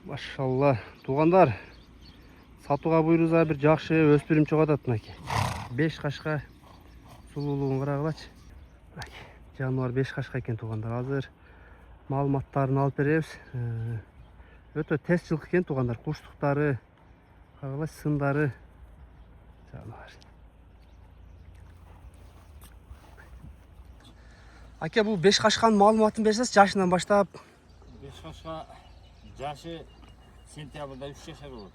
Машалла, туғандар. Сатуға бұйырса бір жақшы өспірім чоғатат мынакей. 5 қашқа сұлулығын қарағылач. Жануар 5 қашқа екен туғандар. Азыр малыматтарын алып береміз. Өте тез жылқы екен туғандар. Құштықтары, қарағылач, сындары. Жануар. Аке, бұл 5 қашқан малыматын берсеңіз, жашынан баштап? 5 қашқа жашы сентябрда 3 жашар болады.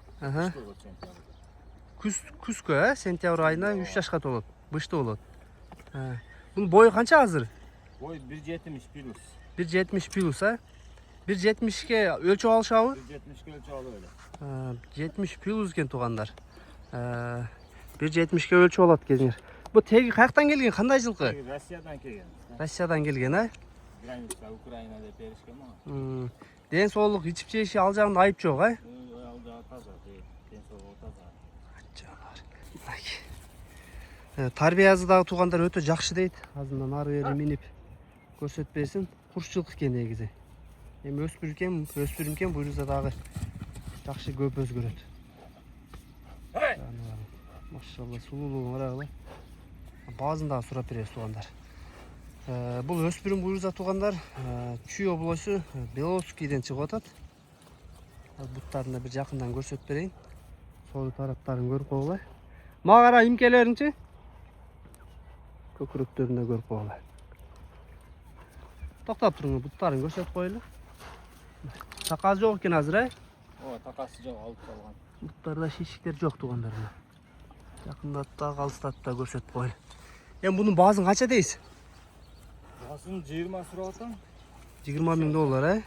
Күзгі, сентябр айына 3 жашқа толады. Бышты болады. Бұның бойы қанша азыр? Бой 1.70 плюс. 1.70 плюс, 1.70-ке өлчі алшауы? 1.70-ке өлчі алу öyle. 70 плюс кен туғандар. 1.70-ке өлчі алады кезіңер. Бұл теги қаяқтан келген, қандай жылқы? Россиядан келген. Россиядан келген, Граница Украинада берішкен ма? Ден соғылық, içip жеші ал жағында айып жоқ, Ал жағы таза, ден соғылық таза. Тарбиязыдағы туғандар өте жақшы дейді. Азынан ары бері миніп көрсетпесін. Құрш жылқы кен негізі. Өспірімкен бұйрызадағы жақшы көп өзгөреді. Машалла, сұлулығын қарағылай. Базындағы сұрап бересіз туғандар. Бұл өспірім бұйрыза туғандар Чүй облысы Беловскийден шығып атады. Бұттарында бір жақындан көрсетіп берейін. Сол тараптарын көріп қоғылай. Мағара имкелерінше көкіректерінде көріп қоғылай. Тоқтап тұрыңыз, бұттарын көрсетіп қойылы. Тақасы жоқ екен азыр, Тақасы жоқ, алып қалған. Бұттарда шешіктер жоқ туғандар. Жақындатта, қалыстатта көрсетіп қойылы. Бұның базын қанша дейсіз? Басын 20 сұрап атам. 20 000 доллар,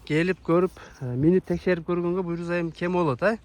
Келіп көріп, мені текшеріп көргенге бұйрызайым кем олады,